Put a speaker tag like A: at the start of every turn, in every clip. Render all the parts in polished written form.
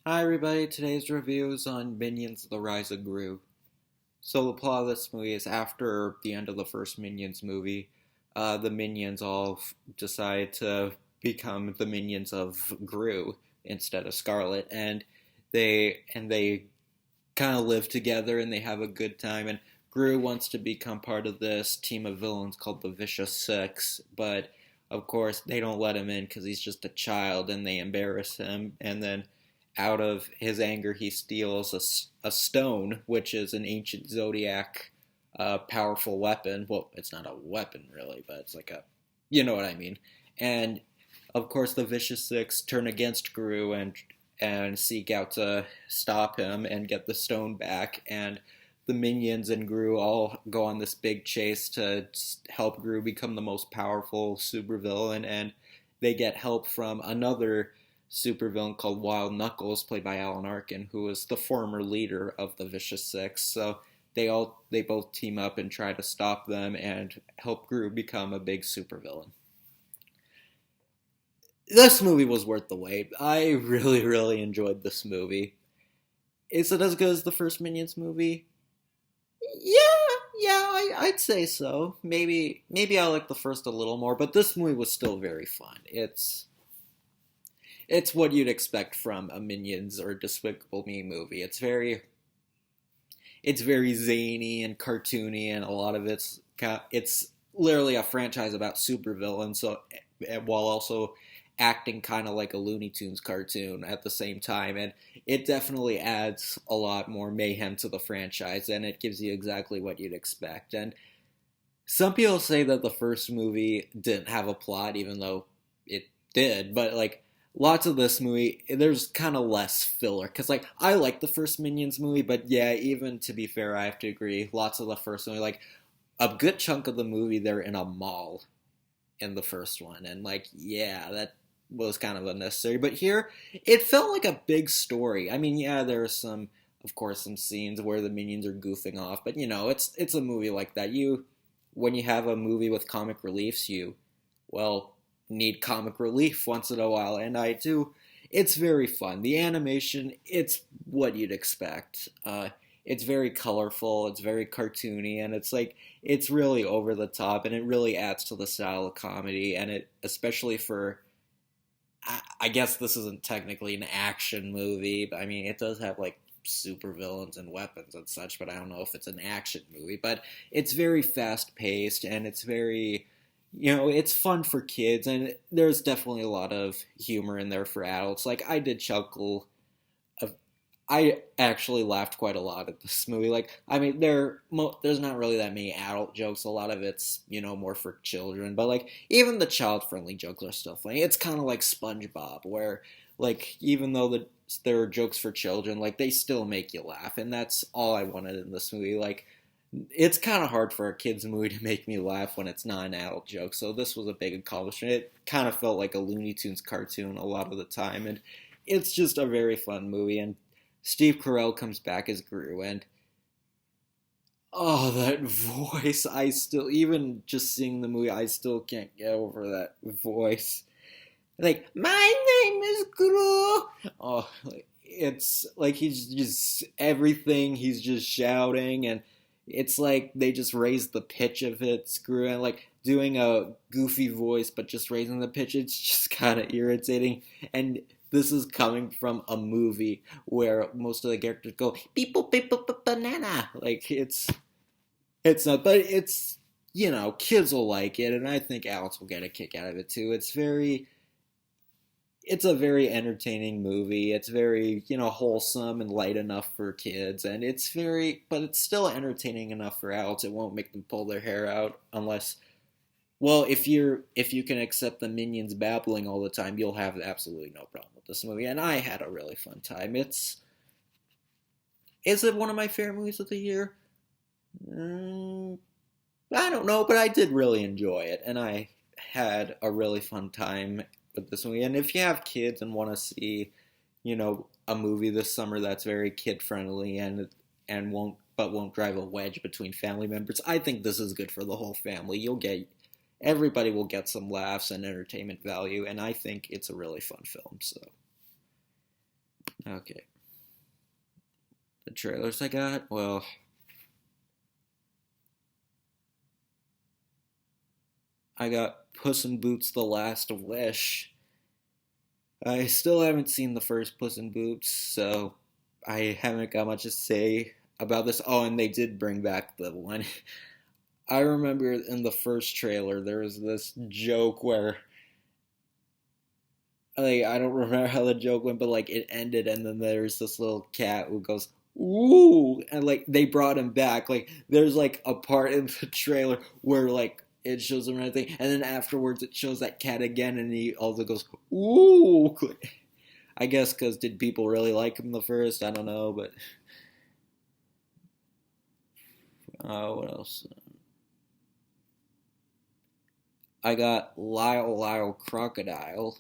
A: Hi everybody, today's review is on Minions: The Rise of Gru. So the plot of this movie is after the end of the first Minions movie, the Minions all decide to become the Minions of Gru instead of Scarlet, and they kind of live together and they have a good time. And Gru wants to become part of this team of villains called the Vicious Six, but of course they don't let him in because he's just a child, and they embarrass him. And then out of his anger, he steals a stone, which is an ancient zodiac powerful weapon. Well, it's not a weapon really, but it's like a, you know what I mean. And of course, the Vicious Six turn against Gru and seek out to stop him and get the stone back. And the minions and Gru all go on this big chase to help Gru become the most powerful supervillain. And they get help from another supervillain called Wild Knuckles, played by Alan Arkin, who was the former leader of the Vicious Six. So they both team up and try to stop them and help Gru become a big supervillain. This movie was worth the wait. I really enjoyed this movie. Is it as good as the first Minions movie? I'd say so. Maybe I like the first a little more, but this movie was still very fun. It's what you'd expect from a Minions or Despicable Me movie. It's very zany and cartoony, and a lot of it's literally a franchise about supervillains. So while also acting kind of like a Looney Tunes cartoon at the same time, and it definitely adds a lot more mayhem to the franchise, and it gives you exactly what you'd expect. And some people say that the first movie didn't have a plot, even though it did, but like lots of this movie, there's kind of less filler. Because, like, I like the first Minions movie, but yeah, even to be fair, I have to agree, lots of the first movie, like, a good chunk of the movie, they're in a mall in the first one. And, like, yeah, that was kind of unnecessary. But here, it felt like a big story. I mean, yeah, there are some, of course, some scenes where the minions are goofing off, but you know, it's a movie like that. When you have a movie with comic reliefs, well, need comic relief once in a while, and I do. It's very fun. The animation, it's what you'd expect. It's very colorful, it's very cartoony, and it's really over the top, and it really adds to the style of comedy. And it, especially for, I guess this isn't technically an action movie, but I mean, it does have like super villains and weapons and such, but I don't know if it's an action movie. But it's very fast paced, and it's very, it's fun for kids, and there's definitely a lot of humor in there for adults. Like, I did chuckle. I actually laughed quite a lot at this movie. Like, I mean, there's not really that many adult jokes. A lot of it's, more for children. But, like, even the child-friendly jokes are still funny. It's kind of like SpongeBob, where, like, even though there are jokes for children, like, they still make you laugh. And that's all I wanted in this movie. Like, it's kind of hard for a kids movie to make me laugh when it's not an adult joke. So this was a big accomplishment. It kind of felt like a Looney Tunes cartoon a lot of the time, and it's just a very fun movie. And Steve Carell comes back as Gru, and oh, that voice! I still, even just seeing the movie, I still can't get over that voice. Like, my name is Gru. Oh, it's like he's just everything. He's just shouting, and it's like they just raised the pitch of it, screw, and like doing a goofy voice, but just raising the pitch. It's just kind of irritating. And this is coming from a movie where most of the characters go beep banana. Like, it's not, but it's, kids will like it, and I think Alex will get a kick out of it too. It's a very entertaining movie. It's very, wholesome and light enough for kids, and but it's still entertaining enough for adults. It won't make them pull their hair out unless, well, if you can accept the minions babbling all the time, you'll have absolutely no problem with this movie. And I had a really fun time. Is it one of my favorite movies of the year? Mm, I don't know, but I did really enjoy it, and I had a really fun time with this movie. And if you have kids and want to see, a movie this summer that's very kid friendly and won't drive a wedge between family members, I think this is good for the whole family. Everybody will get some laughs and entertainment value, and I think it's a really fun film. So Okay. The trailers I got, well, I got Puss in Boots: The Last Wish. I still haven't seen the first Puss in Boots, so I haven't got much to say about this. Oh, and they did bring back the one. I remember in the first trailer there was this joke where, like, I don't remember how the joke went, but like it ended, and then there's this little cat who goes ooh, and like they brought him back. Like there's like a part in the trailer where like it shows him and everything, and then afterwards it shows that cat again, and he also goes ooh. I guess because did people really like him the first? I don't know, but what else? I got Lyle Lyle Crocodile.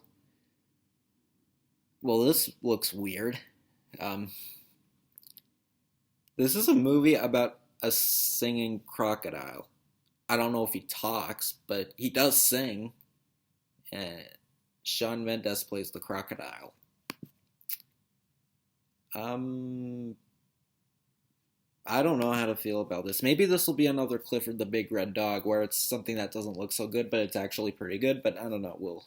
A: Well, this looks weird. Um, this is a movie about a singing crocodile. I don't know if he talks, but he does sing. And Shawn Mendes plays the crocodile. Um, I don't know how to feel about this. Maybe this will be another Clifford the Big Red Dog, where it's something that doesn't look so good, but it's actually pretty good. But I don't know.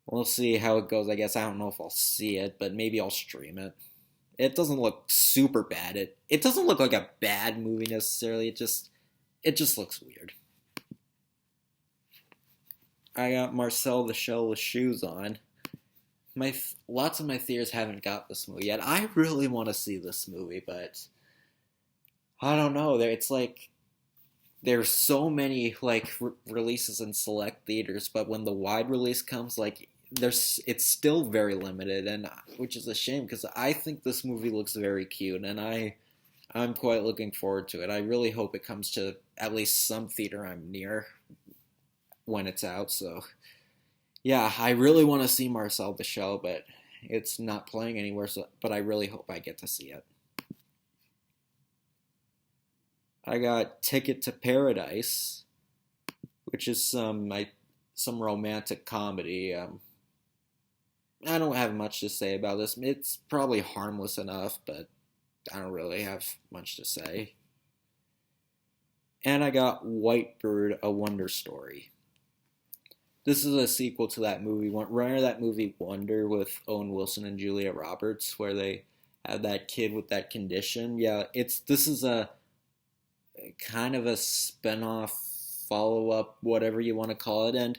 A: We'll see how it goes. I guess I don't know if I'll see it, but maybe I'll stream it. It doesn't look super bad. It doesn't look like a bad movie necessarily. It just looks weird. I got Marcel the Shell with Shoes on. Lots of my theaters haven't got this movie yet. I really want to see this movie, but I don't know. It's like there's so many like releases in select theaters, but when the wide release comes, like it's still very limited, and which is a shame because I think this movie looks very cute, and I'm quite looking forward to it. I really hope it comes to at least some theater I'm near when it's out. So yeah, I really want to see Marcel the Shell, but it's not playing anywhere. So, but I really hope I get to see it. I got Ticket to Paradise, which is some romantic comedy. I don't have much to say about this. It's probably harmless enough, but I don't really have much to say. And I got Whitebird: A Wonder Story. This is a sequel to that movie. Remember that movie Wonder with Owen Wilson and Julia Roberts, where they had that kid with that condition? Yeah, this is a kind of a spin-off, follow-up, whatever you want to call it, and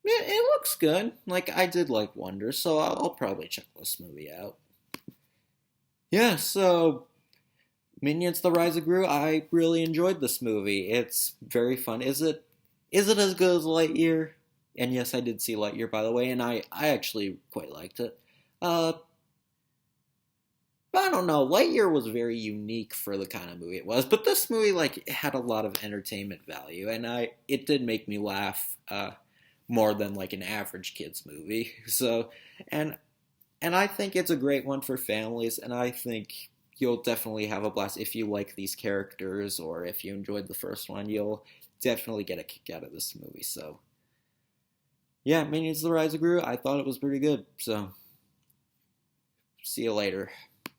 A: it looks good. Like, I did like Wonder, so I'll probably check this movie out. Yeah, so Minions: The Rise of Gru. I really enjoyed this movie. It's very fun. Is it as good as Lightyear? And yes, I did see Lightyear, by the way, and I actually quite liked it. Uh, I don't know. Lightyear was very unique for the kind of movie it was, but this movie like it had a lot of entertainment value, and it did make me laugh more than like an average kids movie. So, and I think it's a great one for families, and I think you'll definitely have a blast if you like these characters or if you enjoyed the first one. You'll definitely get a kick out of this movie. So, yeah, Minions: The Rise of Gru. I thought it was pretty good. So, see you later.